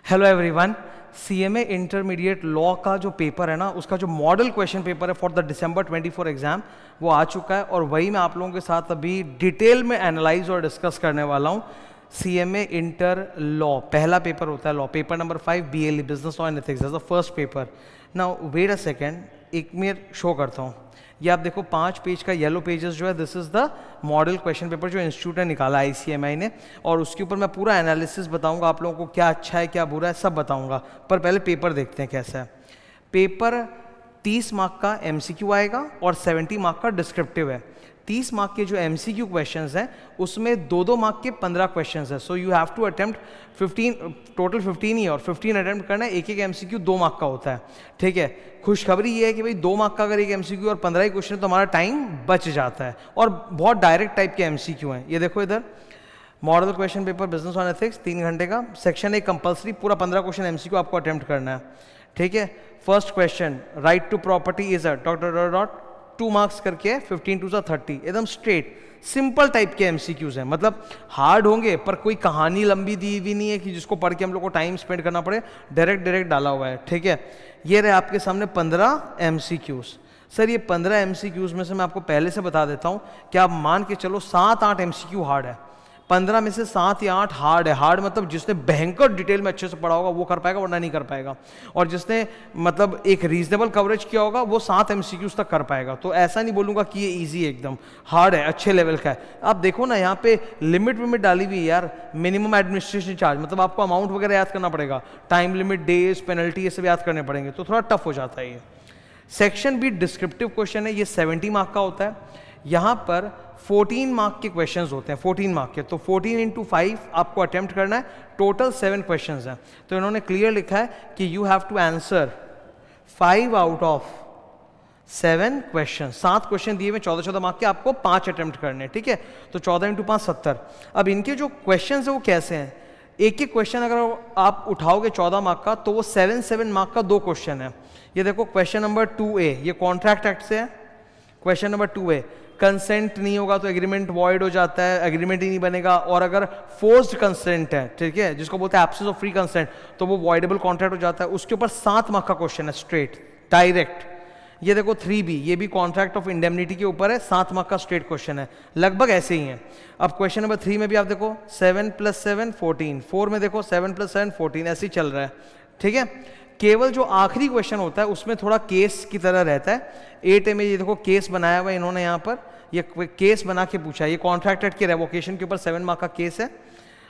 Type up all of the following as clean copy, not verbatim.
Hello everyone. CMA intermediate law का जो paper है ना, उसका जो मॉडल क्वेश्चन पेपर है फॉर द दिसंबर 24 एग्जाम वो आ चुका है और वही मैं आप लोगों के साथ अभी डिटेल में एनालाइज और डिस्कस करने वाला हूँ। सीएमए इंटर लॉ पहला पेपर होता है, law paper number 5 BLE business law and ethics the first paper. Now wait a second, एक मैं शो करता हूँ। ये आप देखो 5 पेज का येलो पेजेस जो है, this is the model question paper जो इंस्टीट्यूट ने निकाला आईसीएमआई ने, और उसके ऊपर मैं पूरा एनालिसिस बताऊंगा आप लोगों को, क्या अच्छा है क्या बुरा है सब बताऊंगा। पर पहले पेपर देखते हैं कैसा है। पेपर 30 मार्क का एमसीक्यू आएगा और 70 मार्क का डिस्क्रिप्टिव है। 30 मार्क के जो एमसीक्यू क्वेश्चंस हैं उसमें 2-2 मार्क के 15 क्वेश्चंस हैं। So you have to attempt 15, total 15 ही, और 15 अटेम्प्ट करना है। एक एक एमसीक्यू 2 मार्क का होता है, ठीक है। खुशखबरी ये है कि भाई 2 मार्क का अगर एक एमसीक्यू और 15 ही क्वेश्चन तो हमारा टाइम बच जाता है, और बहुत डायरेक्ट टाइप के एमसीक्यू हैं। ये देखो इधर model question paper business on ethics 3 घंटे का, सेक्शन 1 कंपल्सरी, पूरा 15 क्वेश्चन एमसीक्यू आपको अटेम्प्ट करना है, ठीक है। First question, right to property is a dot dot dot 2 marks करके 15 टू 30, एकदम स्ट्रेट सिंपल टाइप के एमसीक्यूज हैं। मतलब हार्ड होंगे पर कोई कहानी लंबी दी हुई नहीं है कि जिसको पढ़ के हम लोग को टाइम स्पेंड करना पड़े, डायरेक्ट डाला हुआ है, ठीक है। ये रहे आपके सामने 15 एमसीक्यूज। सर ये 15 एमसीक्यूज में से मैं आपको पहले से बता देता हूं कि आप मान के चलो 7-8 एमसीक्यू हार्ड है, 15 में से 7 या 8 हार्ड है। हार्ड मतलब जिसने भयंकर डिटेल में अच्छे से पढ़ा होगा वो कर पाएगा, वरना नहीं कर पाएगा। और जिसने मतलब एक रीजनेबल कवरेज किया होगा वो 7 एमसीक्यूज तक कर पाएगा। तो ऐसा नहीं बोलूंगा कि ये इजी है, एकदम हार्ड है, अच्छे लेवल का है। आप देखो ना यहाँ पे लिमिट डाली हुई है यार, मिनिमम एडमिनिस्ट्रेशन चार्ज, मतलब आपको अमाउंट वगैरह याद करना पड़ेगा, टाइम लिमिट, डेज, पेनल्टी, ये सब याद करने पड़ेंगे, तो थोड़ा टफ हो जाता है ये। सेक्शन बी डिस्क्रिप्टिव क्वेश्चन है, ये 70 मार्क का होता है। यहाँ पर 14 मार्क के क्वेश्चंस होते हैं, 14 मार्क के, तो 14 इंटू 5 आपको अटेम्प्ट करना है। टोटल 7 क्वेश्चंस हैं, तो इन्होंने क्लियर लिखा है कि you have to answer 5 out of 7 question. 7 question दिए हुए 14-14 मार्क के, आपको 5 अटेम्प्ट करने, ठीक है। तो 14 इंटू 5 70। अब इनके जो क्वेश्चन है वो कैसे हैं, एक एक क्वेश्चन अगर आप उठाओगे 14 मार्क का तो वो 7 मार्क का 2 क्वेश्चन है। ये देखो क्वेश्चन नंबर 2A, ये कॉन्ट्रैक्ट एक्ट से है। क्वेश्चन नंबर 2A, कंसेंट नहीं होगा तो एग्रीमेंट वॉइड हो जाता है, एग्रीमेंट ही नहीं बनेगा। और अगर फोर्स्ड कंसेंट है, ठीक है, जिसको बोलते हैं एब्सेंस ऑफ फ्री कंसेंट, तो वो वॉइडेबल कॉन्ट्रैक्ट हो जाता है। उसके ऊपर 7 मार्क का क्वेश्चन है, स्ट्रेट डायरेक्ट। ये देखो 3B, ये भी कॉन्ट्रैक्ट ऑफ इंडेमनिटी के ऊपर है, 7 मार्क का स्ट्रेट क्वेश्चन है, लगभग ऐसे ही है। अब क्वेश्चन नंबर 3 में भी आप देखो 7 + 7 14, 4 में देखो 7 + 7 14, ऐसे ही चल रहा है, ठीक है। केवल जो आखिरी क्वेश्चन होता है उसमें थोड़ा केस की तरह रहता है। 8A में ये देखो केस बनाया हुआ है इन्होंने, यहाँ पर ये केस बना के पूछा है। ये कॉन्ट्रैक्ट एक्ट के रेवोकेशन के ऊपर 7 मार्क का केस है,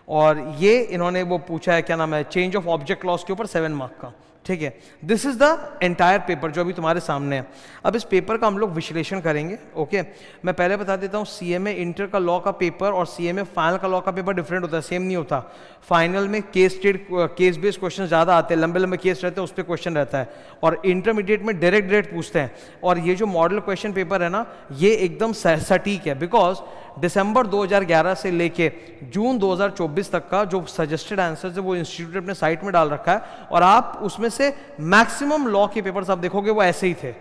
और ये इन्होंने वो पूछा है, क्या नाम है, चेंज ऑफ ऑब्जेक्ट क्लॉज के ऊपर 7 मार्क का, ठीक है। This is the entire paper जो अभी तुम्हारे सामने है। अब इस पेपर का हम लोग विश्लेषण करेंगे, ओके। मैं पहले बता देता हूँ, सीएमए इंटर का लॉ का पेपर और सीएमए फाइनल का लॉ का पेपर डिफरेंट होता है, सेम नहीं होता। फाइनल में केस बेस्ड क्वेश्चन ज़्यादा आते हैं, लंबे लंबे केस रहते हैं, उस पर क्वेश्चन रहता है। और इंटरमीडिएट में डायरेक्ट पूछते हैं। और ये जो मॉडल क्वेश्चन पेपर है ना, ये एकदम सटीक है, बिकॉज दिसंबर 2011 से लेके जून 2024 तक का जो सजेस्टेड आंसर्स है वो इंस्टीट्यूट ने अपने साइट में डाल रखा है, और आप उसमें से मैक्सिमम लॉ के पेपर्स आप देखोगे वो ऐसे ही थे,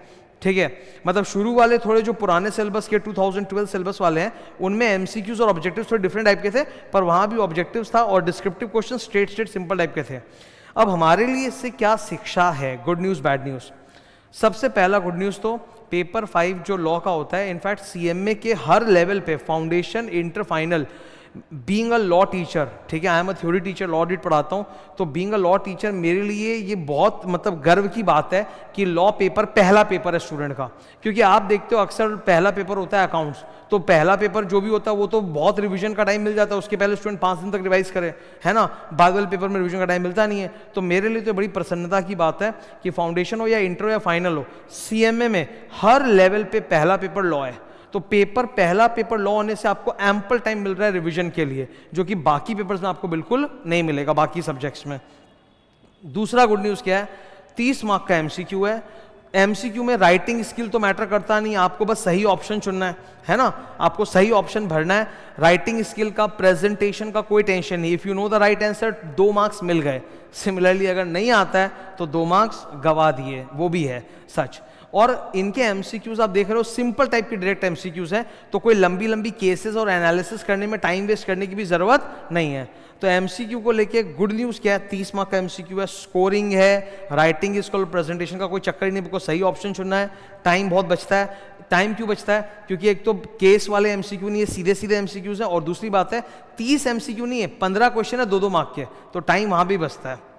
ठीक है। मतलब शुरू वाले थोड़े जो पुराने सिलेबस के 2012 सिलेबस वाले हैं उनमें एमसीक्यूज और ऑब्जेक्टिव्स थोड़े डिफरेंट टाइप के थे, पर वहां भी ऑब्जेक्टिव्स था और descriptive question straight simple type के थे। अब हमारे लिए इससे क्या शिक्षा है, गुड न्यूज बैड न्यूज। सबसे पहला गुड न्यूज तो पेपर 5 जो लॉ का होता है, इनफैक्ट सीएमए के हर लेवल पे, foundation, inter, final, being a law teacher, ठीक है, I am a theory teacher, law डिट पढ़ाता हूँ, तो बीइंग अ लॉ टीचर मेरे लिए ये बहुत मतलब गर्व की बात है कि लॉ पेपर पहला पेपर है स्टूडेंट का। क्योंकि आप देखते हो अक्सर पहला पेपर होता है अकाउंट्स, तो पहला पेपर जो भी होता है वो तो बहुत रिवीजन का टाइम मिल जाता है, उसके पहले स्टूडेंट 5 दिन तक रिवाइज करे, है ना। बाद वाले पेपर में रिवीजन का टाइम मिलता नहीं है। तो मेरे लिए तो बड़ी प्रसन्नता की बात है कि फाउंडेशन हो या इंटर हो या फाइनल हो, सीएमए में हर लेवल पे पहला पेपर लॉ है। तो पहला पेपर लॉ होने से आपको एम्पल टाइम मिल रहा है रिवीजन के लिए, जो कि बाकी पेपर्स में आपको बिल्कुल नहीं मिलेगा, बाकी सब्जेक्ट्स में। दूसरा गुड न्यूज़ क्या है, 30 मार्क का एमसीक्यू है। एमसीक्यू में राइटिंग स्किल तो मैटर करता नहीं, आपको बस सही ऑप्शन चुनना है ना, आपको सही ऑप्शन भरना है। राइटिंग स्किल का, प्रेजेंटेशन का कोई टेंशन नहीं, if you know the right answer 2 marks मिल गए। सिमिलरली अगर नहीं आता है तो 2 मार्क्स गवा दिए, वो भी है सच। और इनके एमसीक्यूज आप देख रहे हो सिंपल टाइप के डायरेक्ट एमसीक्यूज हैं, तो कोई लंबी लंबी केसेस और एनालिसिस करने में टाइम वेस्ट करने की भी जरूरत नहीं है। तो एमसीक्यू को लेके गुड न्यूज क्या है, 30 मार्क का एमसीक्यू है, स्कोरिंग है, राइटिंग इसको प्रेजेंटेशन का कोई चक्कर ही नहीं, बिकॉज सही ऑप्शन चुनना है, टाइम बहुत बचता है। टाइम क्यों बचता है, क्योंकि एक तो केस वाले एमसीक्यू नहीं है, सीधे सीधे एमसीक्यूज है, और दूसरी बात है 30 एमसीक्यू नहीं है, 15 क्वेश्चन है 2-2 मार्क के, तो टाइम वहां भी बचता है।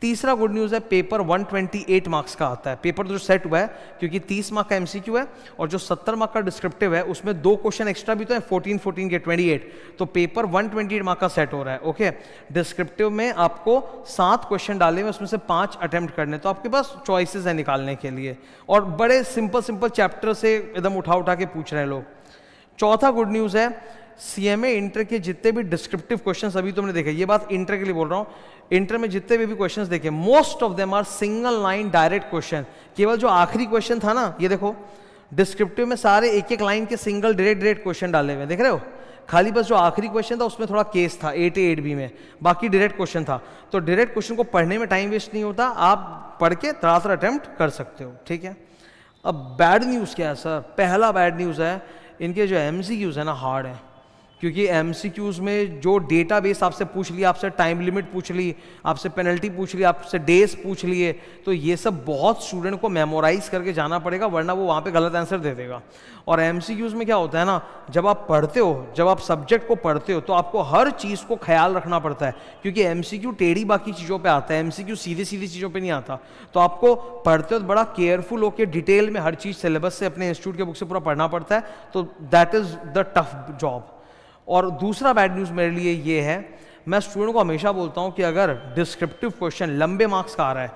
तीसरा गुड न्यूज़ है, पेपर 128 मार्क्स का आता है, पेपर तो जो सेट हुआ है, क्योंकि 30 मार्क का एमसीक्यू है और जो 70 मार्क का डिस्क्रिप्टिव है उसमें 2 क्वेश्चन एक्स्ट्रा भी तो है, 14 के 28, तो पेपर 128 मार्क का सेट हो रहा है। ओके, डिस्क्रिप्टिव में आपको 7 क्वेश्चन डाले हुए, उसमें से 5 अटेम्प्ट करने, तो आपके पास चॉइसेस है निकालने के लिए, और बड़े सिंपल चैप्टर से एकदम उठा के पूछ रहे हैं लोग। चौथा गुड न्यूज़ है, सीएमए इंटर के जितने भी डिस्क्रिप्टिव क्वेश्चंस अभी तुमने देखे, ये बात इंटर के लिए बोल रहा हूँ, इंटर में जितने भी क्वेश्चंस देखे, most of them are single line direct question. केवल जो आखिरी क्वेश्चन था ना, ये देखो डिस्क्रिप्टिव में सारे एक एक लाइन के सिंगल डायरेक्ट क्वेश्चन डाले हुए, देख रहे हो, खाली बस जो आखिरी क्वेश्चन था उसमें थोड़ा केस था 8A 8B में, बाकी डायरेक्ट क्वेश्चन था। तो डायरेक्ट क्वेश्चन को पढ़ने में टाइम वेस्ट नहीं होता, आप पढ़ के तरातर अटेम्प्ट कर सकते हो। ठीक है, अब बैड न्यूज़ क्या है सर, पहला बैड न्यूज़ है, इनके जो एमसीक्यूज है ना हार्ड है, क्योंकि एमसीक्यूज में जो डेटाबेस आपसे पूछ लिया, आपसे टाइम लिमिट पूछ ली, आपसे पेनल्टी पूछ ली, आपसे डेज पूछ लिए, तो ये सब बहुत स्टूडेंट को मेमोराइज करके जाना पड़ेगा, वरना वो वहाँ पे गलत आंसर दे देगा। और एमसीक्यूज में क्या होता है ना, जब आप पढ़ते हो, जब आप सब्जेक्ट को पढ़ते हो, तो आपको हर चीज़ को ख्याल रखना पड़ता है, क्योंकि एमसीक्यू टेढ़ी बाकी चीज़ों पर आता है, एमसीक्यू सीधी सीधी चीज़ों पर नहीं आता। तो आपको पढ़ते हो बड़ा केयरफुल होकर डिटेल में हर चीज़ सिलेबस से, अपने इंस्टीट्यूट के बुक से पूरा पढ़ना पड़ता है, तो that is the tough job. और दूसरा बैड न्यूज़ मेरे लिए ये है, मैं स्टूडेंट को हमेशा बोलता हूं कि अगर डिस्क्रिप्टिव क्वेश्चन लंबे मार्क्स का आ रहा है,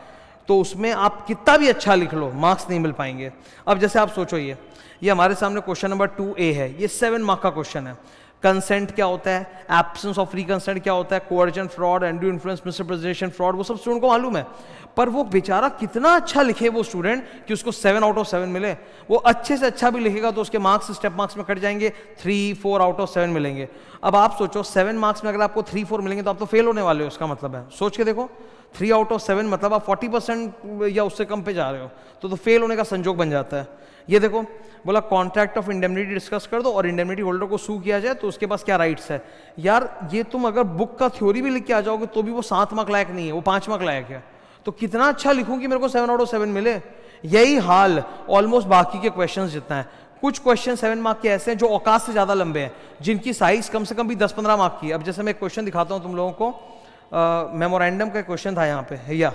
तो उसमें आप कितना भी अच्छा लिख लो, मार्क्स नहीं मिल पाएंगे। अब जैसे आप सोचो, ये हमारे सामने क्वेश्चन नंबर 2A है, ये 7 मार्क का क्वेश्चन है। कंसेंट क्या होता है, एब्सेंस ऑफ फ्री कंसेंट क्या होता है, coercion fraud, Andrew influence, misrepresentation fraud, वो सब स्टूडेंट को मालूम है। पर वो बेचारा कितना अच्छा लिखे वो स्टूडेंट कि उसको 7 आउट ऑफ 7 मिले। वो अच्छे से अच्छा भी लिखेगा तो उसके मार्क्स स्टेप मार्क्स में कट जाएंगे, 3-4 आउट ऑफ 7 मिलेंगे। अब आप सोचो 7 मार्क्स में अगर आपको 3-4 मिलेंगे तो आप तो फेल होने वाले हो, उसका मतलब है, सोच के देखो, 3 आउट ऑफ 7 मतलब आप 40% या उससे कम पे जा रहे हो, तो फेल होने का संजोग बन जाता है। ये देखो, बोला कॉन्ट्रैक्ट ऑफ इंडेमनिटी डिस्कस कर दो और इंडेमनिटी होल्डर को सू किया जाए तो उसके पास क्या राइट्स है। यार ये तुम अगर बुक का थ्योरी भी लिख के आ जाओगे तो भी वो 7 मार्क लायक नहीं है, वो 5 मार्क लायक है। तो कितना अच्छा लिखूं कि मेरे को 7 आउट ऑफ 7 मिले। यही हाल ऑलमोस्ट बाकी के क्वेश्चंस जितना है। कुछ क्वेश्चन 7 मार्क के ऐसे हैं जो औकात से ज्यादा लंबे हैं, जिनकी साइज कम से कम भी 10-15 मार्क की। अब जैसे मैं एक क्वेश्चन दिखाता हूं तुम लोगों को, मेमोरेंडम का क्वेश्चन था यहाँ पे, या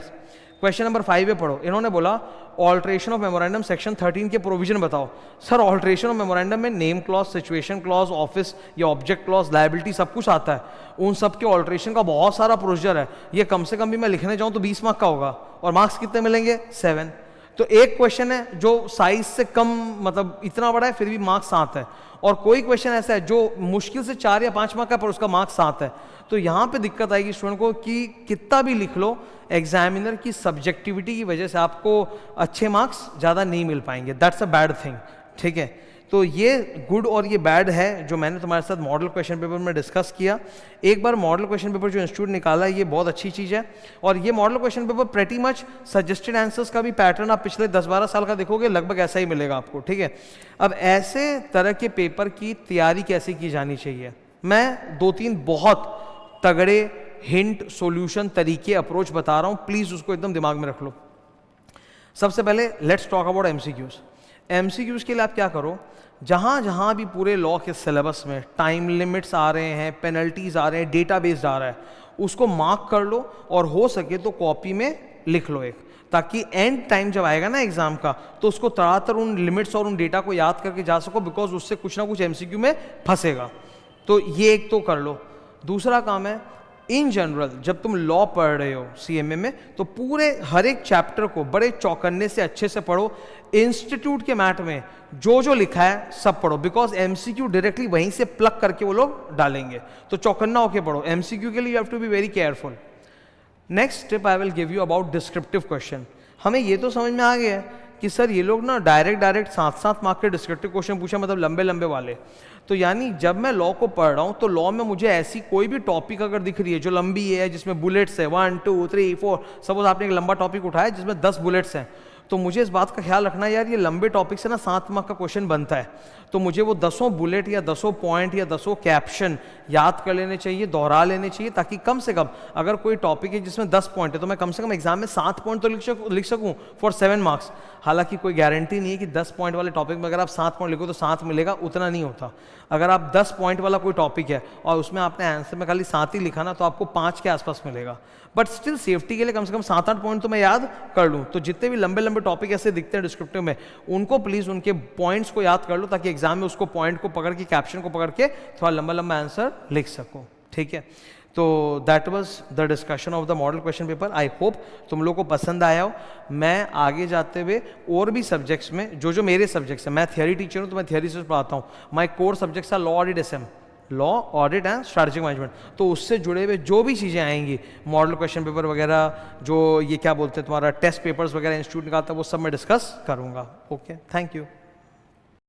क्वेश्चन नंबर 5 पे पढ़ो। इन्होंने बोला ऑल्ट्रेशन ऑफ मेमोरेंडम सेक्शन 13 के प्रोविजन बताओ। सर ऑल्ट्रेशन ऑफ मेमोरेंडम में name clause, situation clause, office या ऑब्जेक्ट क्लॉज, लायबिलिटी सब कुछ आता है। उन सब के ऑल्ट्रेशन का बहुत सारा प्रोसीजर है। ये कम से कम भी मैं लिखने जाऊँ तो 20 मार्क का होगा, और मार्क्स कितने मिलेंगे? 7। तो एक क्वेश्चन है जो साइज से कम, मतलब इतना बड़ा है फिर भी मार्क्स 7 है, और कोई क्वेश्चन ऐसा है जो मुश्किल से 4 या 5 मार्क का पर उसका मार्क्स 7 है। तो यहाँ पे दिक्कत आएगी स्टूडेंट को कि कितना भी लिख लो, एग्जामिनर की सब्जेक्टिविटी की वजह से आपको अच्छे मार्क्स ज़्यादा नहीं मिल पाएंगे। That's a bad thing. ठीक है, तो ये गुड और ये बैड है जो मैंने तुम्हारे साथ मॉडल क्वेश्चन पेपर में डिस्कस किया। एक बार मॉडल क्वेश्चन पेपर जो इंस्टीट्यूट निकाला है ये बहुत अच्छी चीज़ है, और ये model question paper pretty much suggested answers का भी पैटर्न आप पिछले 10-12 साल का देखोगे, लगभग ऐसा ही मिलेगा आपको। ठीक है, अब ऐसे तरह के पेपर की तैयारी कैसे की जानी चाहिए, मैं 2-3 बहुत तगड़े हिंट, सॉल्यूशन, तरीके, अप्रोच बता रहा हूं, प्लीज उसको एकदम दिमाग में रख लो। सबसे पहले let's talk about MCQs. MCQs के लिए आप क्या करो, जहां जहां भी पूरे लॉ के सिलेबस में टाइम लिमिट्स आ रहे हैं, पेनल्टीज आ रहे हैं, डेटाबेस आ रहा है, उसको मार्क कर लो, और हो सके तो कॉपी में लिख लो एक, ताकि एंड टाइम जब आएगा ना एग्जाम का तो उसको तड़ातर उन लिमिट्स और उन डेटा को याद करके जा सको, बिकॉज उससे कुछ ना कुछ एमसीक्यू में फंसेगा। तो ये एक तो कर लो। दूसरा काम है, इन जनरल जब तुम लॉ पढ़ रहे हो सीएमए में, तो पूरे हर एक चैप्टर को बड़े चौकन्ने से अच्छे से पढ़ो। इंस्टीट्यूट के मैट में जो जो लिखा है सब पढ़ो, बिकॉज एमसीक्यू डायरेक्टली वहीं से प्लग करके वो लोग डालेंगे, तो चौकन्ना होके पढ़ो। एमसीक्यू के लिए you have to be very careful. Next step I will give you about descriptive question. हमें ये तो समझ में आ गया है कि सर ये लोग ना डायरेक्ट 7-7 मार्क के डिस्क्रिप्टिव क्वेश्चन पूछे, मतलब लंबे लंबे वाले। तो यानी जब मैं लॉ को पढ़ रहा हूँ तो लॉ में मुझे ऐसी कोई भी टॉपिक अगर दिख रही है जो लंबी है, जिसमें बुलेट्स है 1, 2, 3, 4, सपोज आपने एक लंबा टॉपिक उठाया जिसमें 10 बुलेट्स हैं, तो मुझे इस बात का ख्याल रखना है यार, ये लंबे टॉपिक से ना 7 मार्क का क्वेश्चन बनता है, तो मुझे वो 10 बुलेट या 10 पॉइंट या 10 कैप्शन याद कर लेने चाहिए, दोहरा लेने चाहिए, ताकि कम से कम अगर कोई टॉपिक है जिसमें 10 पॉइंट है तो मैं कम से कम एग्जाम में 7 पॉइंट तो लिख सकूं फॉर 7 मार्क्स। हालांकि कोई गारंटी नहीं है कि 10 पॉइंट वाले टॉपिक में अगर आप 7 पॉइंट लिखो तो 7 मिलेगा, उतना नहीं होता। अगर आप 10 पॉइंट वाला कोई टॉपिक है और उसमें आपने आंसर में खाली 7 ही लिखा ना, तो आपको 5 के आसपास मिलेगा। बट स्टिल सेफ्टी के लिए कम से कम 7-8 पॉइंट तो मैं याद कर लूँ। तो जितने भी लंबे लंबे टॉपिक ऐसे दिखते हैं डिस्क्रिप्टिव में, उनको प्लीज़ उनके पॉइंट्स को याद कर लो, ताकि एग्जाम में उसको पॉइंट को पकड़ के, कैप्शन को पकड़ के थोड़ा लंबा लंबा आंसर लिख सको, ठीक है। तो that was the discussion of the model question paper. I hope तुम लोग को पसंद आया हो। मैं आगे जाते हुए और भी सब्जेक्ट्स में, जो मेरे सब्जेक्ट्स हैं, मैं थियरी टीचर हूँ तो मैं थियरी से पढ़ाता हूँ। My core subjects are law, audit, SM, law, audit and strategic management. तो उससे जुड़े हुए जो भी चीज़ें आएंगी, मॉडल क्वेश्चन पेपर वगैरह, जो ये क्या बोलते हैं तुम्हारा टेस्ट पेपर्स वगैरह इंस्टीट्यूट निकालता है, वो सब मैं डिस्कस करूँगा। Okay, thank you.